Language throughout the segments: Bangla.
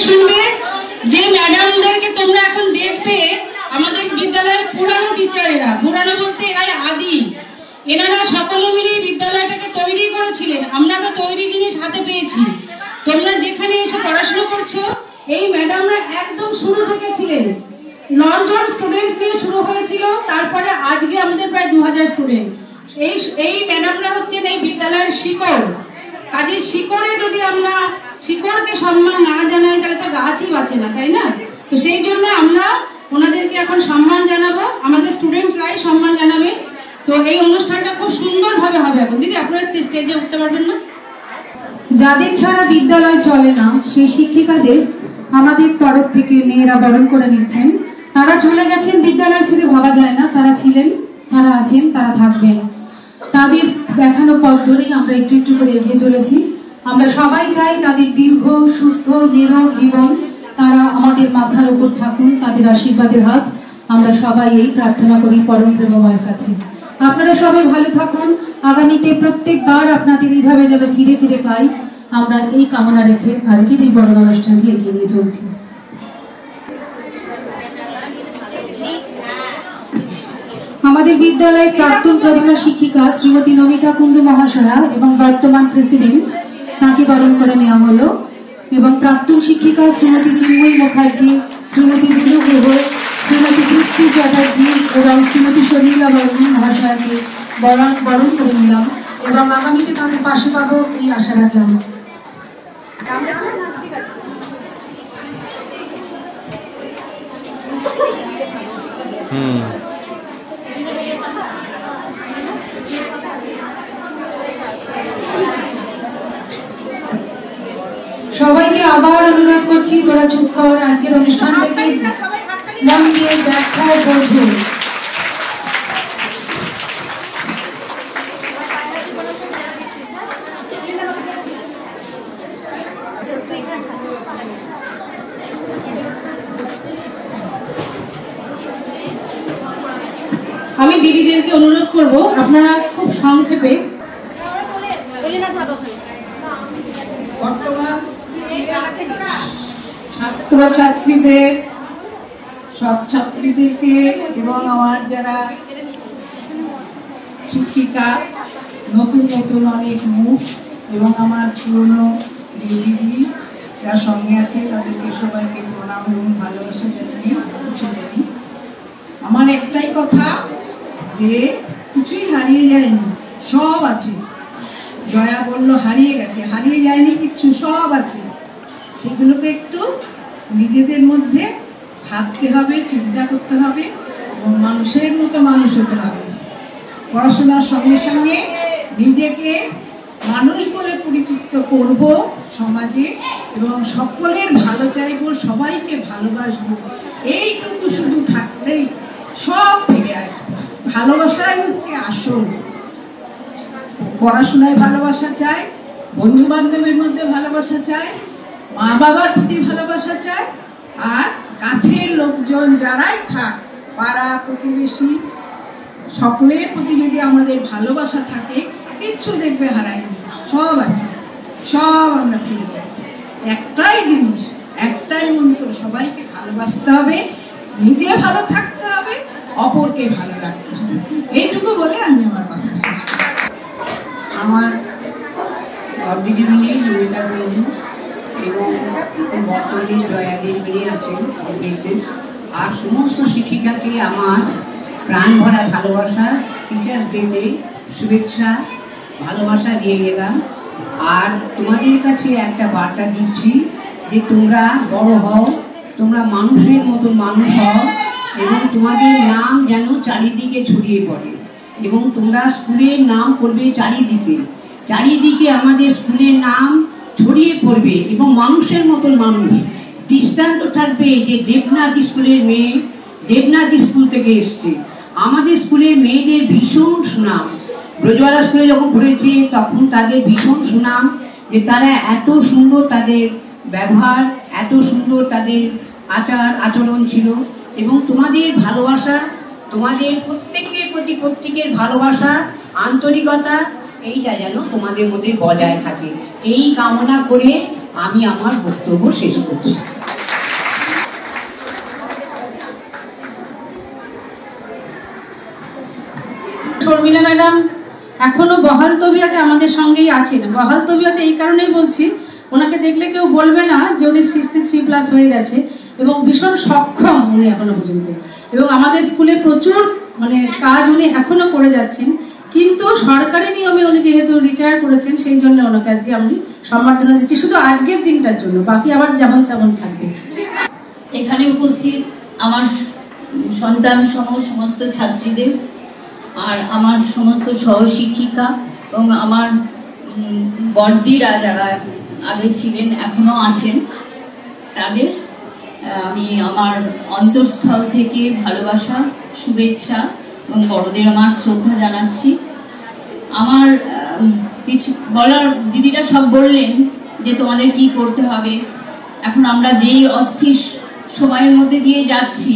শুনবে যে ম্যাডামদেরকে তোমরা এখন দেখবে আমাদের বিদ্যালয়ের পুরানো টিচারেরা, পুরানো বলতে এরাই আদি, এনারা সকলে মিলে বিদ্যালয়টাকে তৈরি করেছিলেন। আমরা তো তৈরি জিনিস হাতে পেয়েছি। তোমরা যেখানে এসে পড়াশোনা করছো এই ম্যাডামরা একদম শুরু থেকে ছিলেন। 9 জন স্টুডেন্ট নিয়ে শুরু হয়েছিল, তারপরে আজকে আমাদের প্রায় 2000 স্টুডেন্ট। এই ম্যাডামরা হচ্ছেন এই বিদ্যালয়ের শিকড়। কাজে শিকড়ে যদি আমরা শিকড়কে সম্মান না জানাই তাহলে তো গাছই বাঁচে না, তাই না? তো সেই জন্য আমরা ওনাদেরকে এখন সম্মান জানাবো, আমাদের স্টুডেন্টরাই সম্মান জানাবে। তো এই অনুষ্ঠানটা খুব সুন্দরভাবে হবে। এখন দিদি আপনারা স্টেজে উঠতে পারবেন না? যাদের ছাড়া বিদ্যালয় চলে না সেই শিক্ষিকাদের আমাদের তরফ থেকে মেয়েরা বরণ করে নিচ্ছেন। তারা চলে গেছেন, বিদ্যালয় ছেড়ে ভাবা যায় না। তারা ছিলেন, তারা আছেন, তারা থাকবেন। তাদের দেখানো পথ ধরেই আমরা একটু একটু করে এগিয়ে চলেছি। আমরা সবাই চাই তাদের দীর্ঘ সুস্থ নীরব জীবন, তারা আমাদের মাথার উপর থাকুন, তাদের আশীর্বাদের হাত আমরা সবাই এই প্রার্থনা করি পরম প্রেমময়ের কাছে। আপনারা সবাই ভালো থাকুন। আগামীতে প্রত্যেকবার আপনাদের এইভাবে যেন ফিরে ফিরে পাই, আমরা এই কামনা রেখে আজকের এই বড় অনুষ্ঠানটি এগিয়ে নিয়ে চলছি। আমাদের বিদ্যালয়ের প্রাক্তন প্রধান শিক্ষিকা শ্রীমতী নমিতা কুণ্ডু মহাশয়া এবং বর্তমান প্রেসিডেন্ট, তাকে বরণ করে নেওয়া হলো। এবং প্রাক্তন শিক্ষিকা শ্রীমতী চিন্ময়ী মুখার্জি, শ্রীমতী দিলু গুহ, শ্রীমতী তৃপ্তি চ্যাটার্জি এবং শ্রীমতী শর্মিলা বর্মন মহাশয়াকে বরণ করে নিলাম এবং আগামীতে তাদের পাশে পাবো এই আশা রাখলাম। সবাইকে আবার অনুরোধ করছি, তোরা চুপ কর, আজকের অনুষ্ঠান মন দিয়ে দেখা বোঝো। আমি দিদিদেরকে অনুরোধ করব আপনারা খুব সংক্ষেপে বর্তমান ছাত্রছাত্রীদের, সব ছাত্রীদেরকে এবং আমার যারা শিক্ষিকা, নতুন নতুন অনেক মুখ এবং আমার পুরনো দিদিরা সঙ্গে আছে, তাদেরকে সবাইকে প্রণাম এবং ভালোবাসা জানিয়ে কিছু বলি। আমার একটাই কথা যে কিছুই হারিয়ে যায়নি, সব আছে। জয়া বলল হারিয়ে গেছে, হারিয়ে যায়নি কিচ্ছু, সব আছে। সেগুলোকে একটু নিজেদের মধ্যে ভাবতে হবে, চিন্তা করতে হবে এবং মানুষের মতো মানুষ হতে হবে। পড়াশোনার সঙ্গে সঙ্গে নিজেকে মানুষ বলে পরিচিত করব সমাজে এবং সকলের ভালো চাইব, সবাইকে ভালোবাসবো। এইটুকু শুধু থাকলেই সব ফিরে আসবে। ভালোবাসাই হচ্ছে আসল। পড়াশোনায় ভালোবাসা চাই, বন্ধু বান্ধবের মধ্যে ভালোবাসা চাই, মা বাবার প্রতি ভালোবাসা চাই, আর কাছের লোকজন যারাই থাক, পাড়া প্রতিবেশী, সকলের প্রতি যদি আমাদের ভালোবাসা থাকে, কিচ্ছু দেখবে হারায়নি, সব আছে, সব আমরা ফিরে যাই। একটাই জিনিস, একটাই মন্ত্র, সবাইকে ভালোবাসতে হবে, নিজে ভালো থাকতে হবে, অপরকে ভালো রাখতে হবে। এইটুকু বলে আমি আমার কথা শেষ করি। আমার দিদিমণি নমিতা কুণ্ডু এবং বর্তমানে জয়াদির মেয়ে আছেন বিশেষ, আর সমস্ত শিক্ষিকাকে আমার প্রাণ ভরা ভালোবাসা, টিচার্স ডেতে শুভেচ্ছা ভালোবাসা দিয়ে গেলাম। আর তোমাদের কাছে একটা বার্তা দিচ্ছি যে তোমরা বড় হও, তোমরা মানুষের মতো মানুষ হও এবং তোমাদের নাম যেন চারিদিকে ছড়িয়ে পড়ে এবং তোমরা স্কুলের নাম করবে চারিদিকে, চারিদিকে আমাদের স্কুলের নাম ছড়িয়ে পড়বে এবং মানুষের মতন মানুষ। দৃষ্টান্ত থাকবে যে দেবনাথ স্কুলের মেয়ে দেবনাথ স্কুল থেকে এসছে, আমাদের স্কুলের মেয়েদের ভীষণ সুনাম। ব্রজওয়ালা স্কুলে যখন পড়েছে তখন তাদের ভীষণ সুনাম যে তারা এত সুন্দর তাদের ব্যবহার, এত সুন্দর তাদের আচার আচরণ ছিল। এবং তোমাদের ভালোবাসা, তোমাদের প্রত্যেকের প্রতি প্রত্যেকের ভালোবাসা, আন্তরিকতা, এইটা যেন তোমাদের মধ্যে বজায় থাকে, এই কামনা করে আমি আমার বক্তব্য শেষ করছি। শর্মিলা ম্যাডাম এখনো বহাল তবিয়াতে আমাদের সঙ্গেই আছেন। বহাল তবিয়াতে এই কারণেই বলছি, ওনাকে দেখলে কেউ বলবে না যে উনি 63+ হয়ে গেছে, এবং ভীষণ সক্ষম উনি এখনো পর্যন্ত, এবং আমাদের স্কুলে প্রচুর কাজ উনি এখনো করে যাচ্ছেন। কিন্তু সরকারি নিয়মে উনি যেহেতু রিটায়ার করেছেন, সেই জন্য ওনাকে আজকে আমি সম্মাননা দিচ্ছি, শুধু আজকের দিনটার জন্য, বাকি আবার যেমন তেমন থাকবে। এখানে উপস্থিত আমার সন্তান সহ সমস্ত ছাত্রীদের, আর আমার সমস্ত সহশিক্ষিকা এবং আমার বড়দিরা যারা আগে ছিলেন এখনো আছেন, তাদের আমি আমার অন্তঃস্থল থেকে ভালোবাসা, শুভেচ্ছা এবং বড়দের আমার শ্রদ্ধা জানাচ্ছি। আমার কিছু বলার, দিদিরা সব বললেন যে তোমাদের কি করতে হবে। এখন আমরা যেই অস্থির সময়ের মধ্যে দিয়ে যাচ্ছি,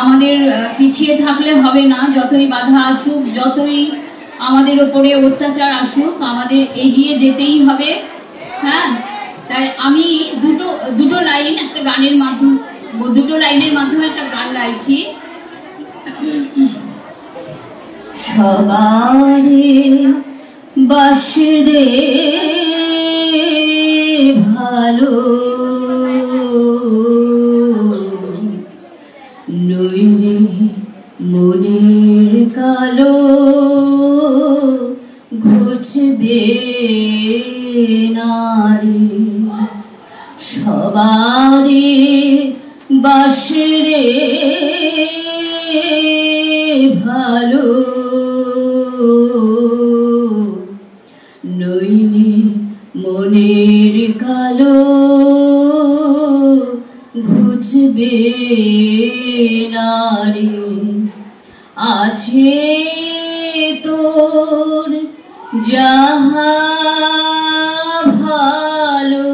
আমাদের পিছিয়ে থাকলে হবে না। যতই বাধা আসুক, যতই আমাদের ওপরে অত্যাচার আসুক, আমাদের এগিয়ে যেতেই হবে। হ্যাঁ, তাই আমি দুটো লাইন একটা গানের মাধ্যমে, দুটো লাইনের মাধ্যমে একটা গান গাইছি। সবারে বাসরে ভালো, নইলে মনের কালো ঘুচবে নারে। সবারে বাসরে ভালো, নইলে মনের কালো ঘুচবে নারে। আছে তোর যাহা ভালো,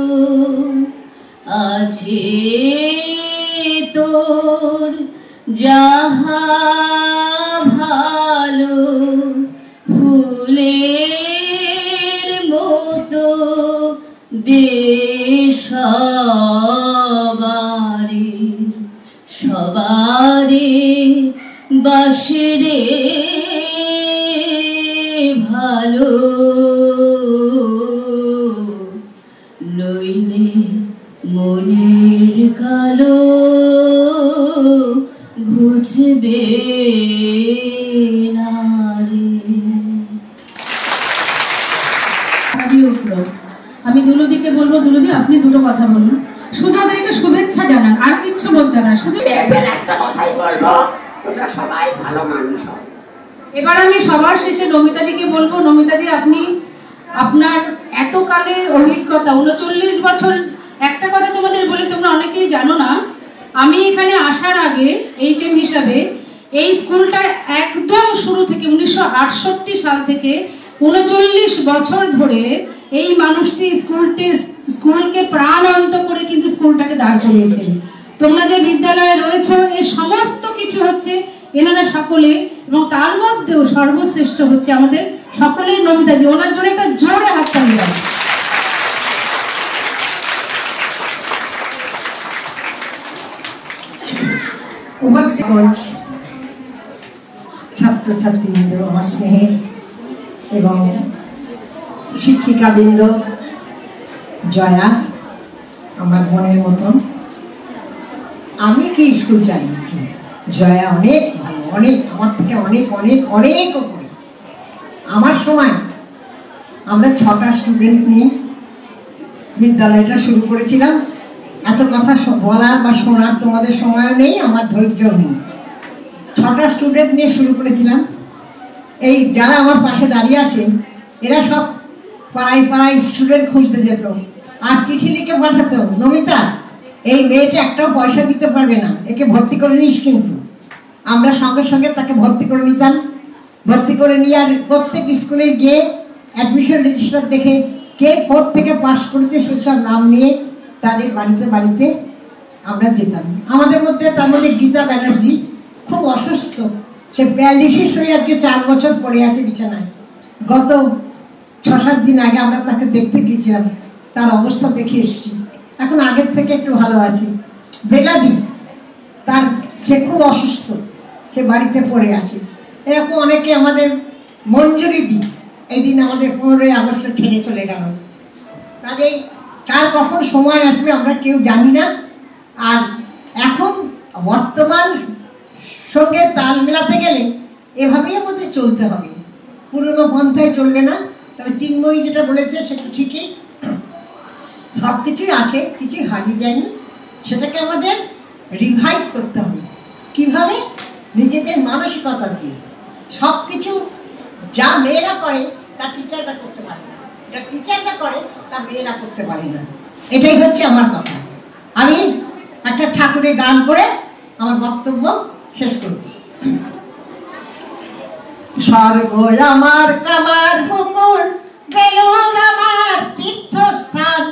আছে তোর যাহা ভালো, ফুলের মতো দে সবারে। সবারে বাসরে ভালো, নইলে মনের কালো ঘুচবে নারে। আমি দুলুদিকে বলবো, দুলুদি আপনি দুটো কথা বলুন, শুধু ওদেরকে শুভেচ্ছা জানান, আর কিচ্ছু বলতে না, শুধু একটা কথাই বলবো, তোমরা সবাই ভালো মানুষ। এবার আমি সবার শেষে নমিতাদিকে বলবো, নমিতাদি আপনি আপনার এতকালের অভিজ্ঞতা, 39 বছর। একটা কথা তোমাদের বলে, তোমরা অনেকেই জানো না, আমি এখানে আসার আগে HM হিসাবে এই স্কুলটা একদম শুরু থেকে 1968 সাল থেকে 39 বছর ধরে এই মানুষটি স্কুলকে প্রাণান্ত করে কিন্তু স্কুলটাকে দাঁড় করিয়েছেন। তোমরা যে বিদ্যালয়ে রয়েছে, এই সমস্ত কিছু হচ্ছে এনারা সকলে, এবং তার মধ্যেও সর্বশ্রেষ্ঠ হচ্ছে আমাদের সকলের নমিতাদি। ওনার জন্য একটা জোরে হাততালি দাও। উপস্থিত ছাত্রছাত্রীবৃন্দ, আমার স্নেহের এবং শিক্ষিকাবৃন্দ, জয়া আমার বোনের মতন, আমি কি স্কুল চালিয়েছি, জয়া অনেক ভালো, অনেক আমার থেকে অনেক অনেক অনেক উপরে। আমার সময় আমরা 6টা স্টুডেন্ট নিয়ে বিদ্যালয়টা শুরু করেছিলাম। এত কথা বলার বা শোনার তোমাদের সময় নেই, আমার ধৈর্য নেই। 6টা স্টুডেন্ট নিয়ে শুরু করেছিলাম। এই যারা আমার পাশে দাঁড়িয়ে আছেন, এরা সব পাড়ায় পাড়ায় স্টুডেন্ট খুঁজতে যেত, আর চিঠি লিখে পাঠাতো, নমিতা এই মেয়েটা একটাও পয়সা দিতে পারবে না, একে ভর্তি করে নিস। কিন্তু আমরা সঙ্গে সঙ্গে তাকে ভর্তি করে নিতাম। ভর্তি করে নিয়ে আর প্রত্যেক স্কুলে গিয়ে অ্যাডমিশন রেজিস্টার দেখে কে কোথ থেকে পাস করেছে সেই সব নাম নিয়ে তাদের বাড়িতে বাড়িতে আমরা যেতাম। আমাদের মধ্যে তার মধ্যে গীতা ব্যানার্জি খুব অসুস্থ, সে প্যারালিসিস হয়ে আজকে 4 বছর পড়ে আছে বিছানায়। গত 6-7 দিন আগে আমরা তাকে দেখতে গিয়েছিলাম। তার অবস্থা দেখে এসেছি, এখন আগের থেকে একটু ভালো আছে। বেলাদি তার সে খুব অসুস্থ, সে বাড়িতে পড়ে আছে। এরকম অনেকে আমাদের মঞ্জুরি দি এই দিন আমাদের 15ই আগস্টে ছেড়ে চলে গেল। কাজেই কার কখন সময় আসবে আমরা কেউ জানি না। আর এখন বর্তমান সঙ্গে তাল মেলাতে গেলে এভাবেই আমাদের চলতে হবে, পুরনো পন্থায় চলবে না। তবে চিন্ময়ী যেটা বলেছে সেটা ঠিকই, সব কিছুই আছে, কিছুই হারিয়ে যায়নি। সেটাকে আমাদের রিভাইভ করতে হবে। কিভাবে? নিজেদের মানসিকতা দিয়ে। সব কিছু যা মেয়েরা করে তা টিচাররা করতে পারে না, যা টিচাররা করে তা মেয়েরা করতে পারে না। এটাই হচ্ছে আমার কথা। আমি একটা ঠাকুরের গান করে আমার বক্তব্য শেষ করব। স্বর্গ আমার কামার পুকুর, বেলুর আমার তীর্থস্থান,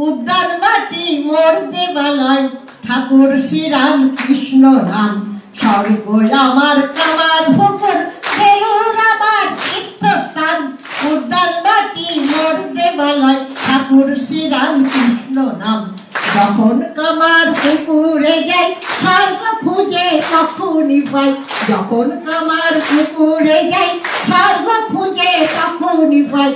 উদ্যান বাটি মোর দেবালয়, ঠাকুর শ্রীরাম কৃষ্ণ রাম। স্বর্গ আমার কামার পুকুর, বেলুর আমার তীর্থস্থান, উদ্যান বাটি মোর দেবালয়, ঠাকুর শ্রীরাম কৃষ্ণ নাম। যখন কামার পুকুরে যাই স্বর্গ খুঁজে তখনই পাই, যখন কামার পুকুরে যাই স্বর্গ খুঁজে তখনই পাই।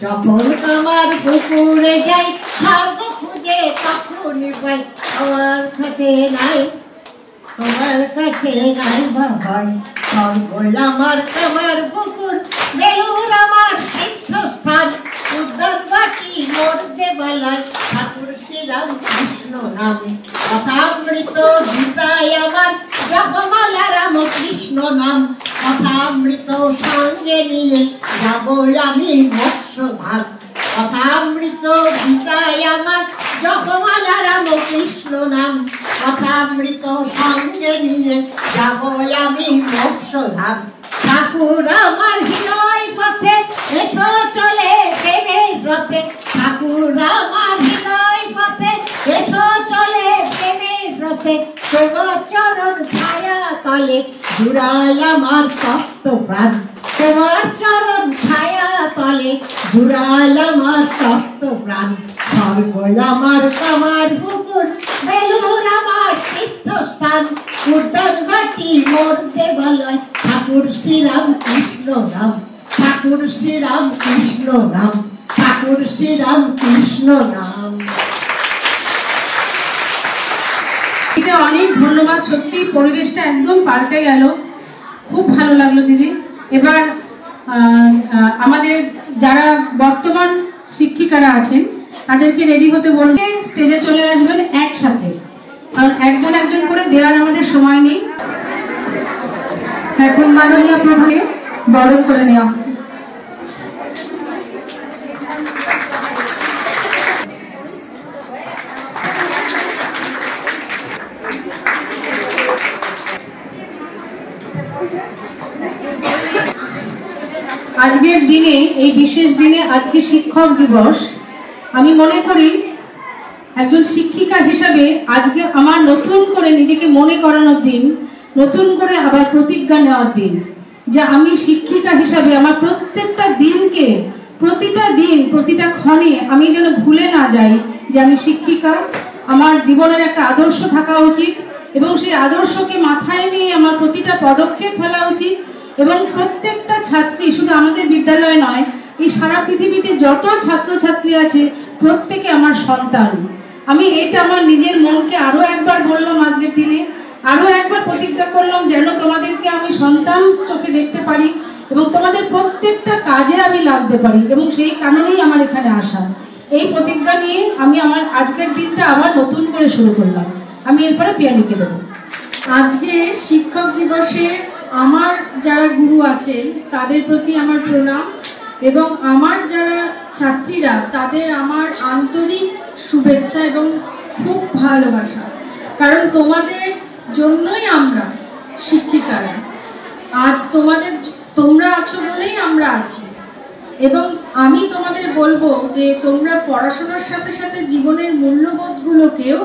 যখন কামার পুকুরে যাই স্বর্গ খুঁজে তখনই পাই। আমার কাছে নাই, তোমার কাছে নাই ভাই। স্বর্গ আমার কামার পুকুর, বেলুর আমার তীর্থস্থান, উদ্যান বাটি মোর দেবালয়, ঠাকুর শ্রীরাম কৃষ্ণ নাম। কথামৃত গীতায় আমার জপমালা রাম কৃষ্ণ নাম। কথামৃত সঙ্গে নিয়ে যাব আমি মৎস্যধাম। কথামৃত গীতায় আমার জপমালা রাম কৃষ্ণ নাম। কথামৃত সঙ্গে নিয়ে যাব আমি মৎস্যধাম। ঠাকুর আমার হৃদয় পথে এসো চলে প্রেমের রথে, ঠাকুর আমার হৃদয় পথে এসো চলে প্রেমের রথে। তোমার চরণ ছায়া তলে জুড়াই আমার তপ্ত প্রাণ, তোমার চরণ ছায়া তলে জুড়াই আমার তপ্ত প্রাণ। স্বর্গ আমার কামার পুকুর, বেলুর আমার তীর্থস্থান, উদ্যান বাটি মোর দেবালয়, ঠাকুর শ্রীরাম কৃষ্ণ নাম। ঠাকুর শ্রীরাম কৃষ্ণ নাম, ঠাকুর শ্রীরাম কৃষ্ণ নাম। এটা অনেক ধন্যবাদ। সত্যি পরিবেশটা একদম পাল্টে গেল, খুব ভালো লাগলো দিদি। এবার আমাদের যারা বর্তমান শিক্ষিকারা আছেন তাদেরকে রেডি হতে বলতে স্টেজে চলে আসবেন একসাথে, কারণ একজন একজন করে দেওয়ার আমাদের সময় নেই। এখন মাননীয় প্রধানকে বরণ করে নেওয়া হচ্ছে। আজকের দিনে, এই বিশেষ দিনে, আজকে শিক্ষক দিবস, আমি মনে করি একজন শিক্ষিকা হিসাবে আজকে আমার নতুন করে নিজেকে মনে করানোর দিন, নতুন করে আবার প্রতিজ্ঞা নেওয়ার দিন যে আমি শিক্ষিকা হিসাবে আমার প্রত্যেকটা দিনকে, প্রতিটা দিন, প্রতিটা ক্ষণে আমি যেন ভুলে না যাই যে আমি শিক্ষিকা। আমার জীবনের একটা আদর্শ থাকা উচিত এবং সেই আদর্শকে মাথায় নিয়ে আমার প্রতিটা পদক্ষেপ ফেলা উচিত। এবং প্রত্যেকটা ছাত্রী, শুধু আমাদের বিদ্যালয় নয়, এই সারা পৃথিবীতে যত ছাত্রছাত্রী আছে প্রত্যেকে আমার সন্তান। আমি এটা আমার নিজের মনকে আরো একবার বললাম আজকের দিনে, আরো একবার প্রতিজ্ঞা করলাম যেন তোমাদেরকে আমি সন্তান চোখে দেখতে পারি এবং তোমাদের প্রত্যেকটা কাজে আমি লাগতে পারি, এবং সেই কারণেই আমার এখানে আসা। এই প্রতিজ্ঞা নিয়ে আমি আমার আজকের দিনটা আবার নতুন করে শুরু করলাম। আমি এরপরে পিয়া লিখে দেবো। আজকে শিক্ষক দিবসে আমার যারা গুরু আছেন তাদের প্রতি আমার প্রণাম, এবং আমার যারা ছাত্রীরা তাদের আমার আন্তরিক শুভেচ্ছা এবং খুব ভালোবাসা। কারণ তোমাদের জন্যই আমরা শিক্ষিকারা, আজ তোমরা আছো বলেই আমরা আছি। এবং আমি তোমাদের বলবো যে তোমরা পড়াশোনার সাথে সাথে জীবনের মূল্যবোধগুলোকেও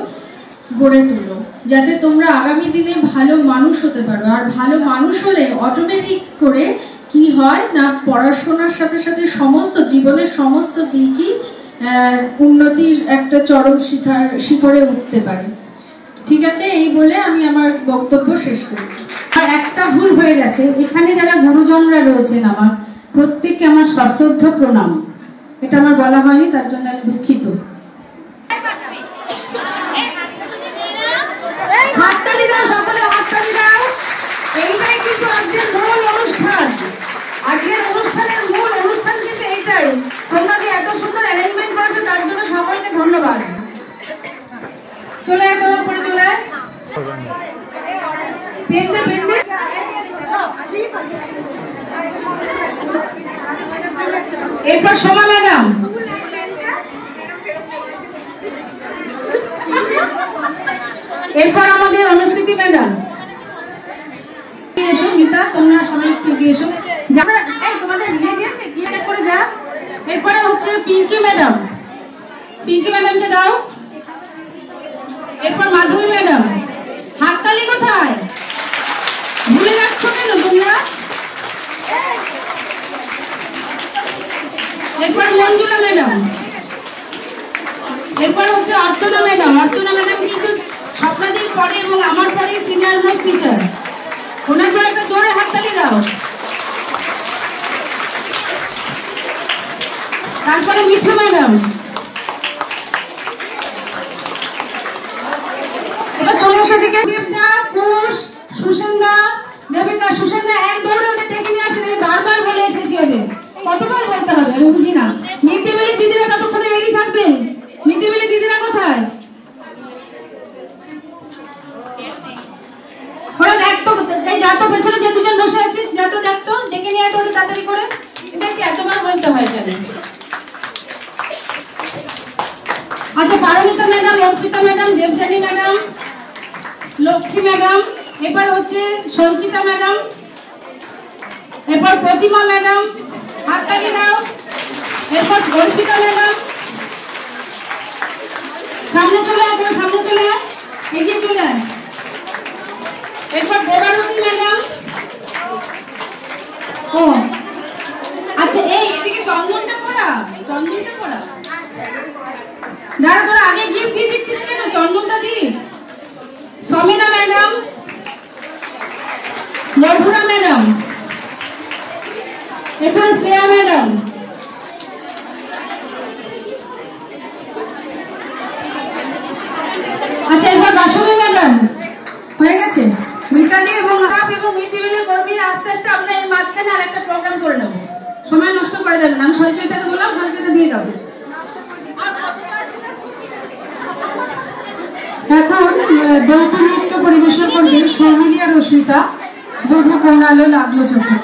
গড়ে তুলো, যাতে তোমরা আগামী দিনে ভালো মানুষ হতে পারো। আর ভালো মানুষ হলে অটোমেটিক করে কি হয় না, পড়াশোনার সাথে সাথে সমস্ত জীবনের সমস্ত দিকই উন্নতির একটা চরম শিখরে উঠতে পারে। ঠিক আছে, এই বলে আমি আমার বক্তব্য শেষ করছি। আর একটা ভুল হয়ে গেছে, এখানে যারা গুরুজনরা রয়েছেন আমার প্রত্যেককে আমার সশ্রদ্ধ প্রণাম, এটা আমার বলা হয়নি, তার জন্য আমি দুঃখিত। হাততালি দাও, সকলে হাততালি দাও। এইটাই কিন্তু আজকের মূল অনুষ্ঠান, আজকের অনুষ্ঠানের মূল অনুষ্ঠান কিন্তু এইটাই। তোমরা যে এত সুন্দর অ্যারেঞ্জমেন্ট করেছো তার জন্য সকলকে ধন্যবাদ। চলে আয়, তোর উপরে চলে আয়। পেন্দে পেন্দে এরপর সোমা ম্যাডাম, এরপর আমাদের অনুষ্ঠিতি ম্যাডাম। এসো মিতা, তোমরা সবাই একটু এসো। এই তোমাদের বিয়ে দিয়েছে, বিয়ে করে যা। এরপরে হচ্ছে পিঙ্কি ম্যাডাম, পিঙ্কি ম্যাডামকে দাও। এরপর মাধবী ম্যাডাম। হাততালি কোথায়? ভুলে যাচ্ছ কেন তোমরা? এরপর মঞ্জুলা ম্যাডাম। এরপর হচ্ছে অর্চনা ম্যাডাম। অর্চনা ম্যাডাম কিন্তু স্বপ্নাদির পরে এবং আমার পরে সিনিয়র মোস্ট টিচার। ওনার জন্য একটা জোরে হাততালি দাও। তারপরে মিঠু ম্যাডাম। এবার চলে এসে থেকে দেবদা, কুশ, সুসেন্দা, দেবিকা। সুসেন্দা এক দৌড়ে ওদের ডেকে নিয়ে আসেন, আমি বারবার বলে এসেছি ওদের। কতবার বলতে হবে আমি বুঝি না। মিড ডে মিলের দিদিরা ততক্ষণে রেডি থাকবেন। মিড ডে মিলের দিদিরা কোথায়? ওরা দেখতো, এই যা তো পেছনে যে দুজন বসে আছিস, যা তো দেখতো, ডেকে নিয়ে আয় তো তাড়াতাড়ি করে। এদেরকে এতবার বলতে হয় কেন? আচ্ছা, Paromita madam, Arpita madam, Debjani madam, Lakshmi madam, এরপর হচ্ছে সঞ্চিতা ম্যাডাম, এরপর প্রতিমা ম্যাডাম, হাততালি দাও। এরপর অর্পিতা ম্যাডাম, সামনে চলে আয়, তোরা সামনে চলে আয়, এগিয়ে চলে আয়। এরপর দেবারতী ম্যাডাম। ও আচ্ছা, এই এদিকে চন্দনটা পড়া, চন্দনটা পড়া। দাঁড়া, তোরা আগে গিফট দিয়ে দিচ্ছিস কেন? চন্দনটা দিস। সমিনা ম্যাডাম, মধুরা ম্যাডাম, এরপর শ্রেয়া ম্যাডাম। আচ্ছা, এরপর বাসবী ম্যাডাম। হয়ে গেছে? মিতালি এবং মিড ডে মিলের কর্মীরা আস্তে আস্তে আমরা এর মাঝখানে আর একটা প্রোগ্রাম করে নেব। সময় নষ্ট করে যাবে না। আমি সঞ্চয়িতাকে বললাম, সঞ্চয়িতা দিয়ে দাও। এখন যৌথ নৃত্য পরিবেশন করবে সৌমিলি আর রশ্মিতা। বধূ কোণালো লাগলো চোখে।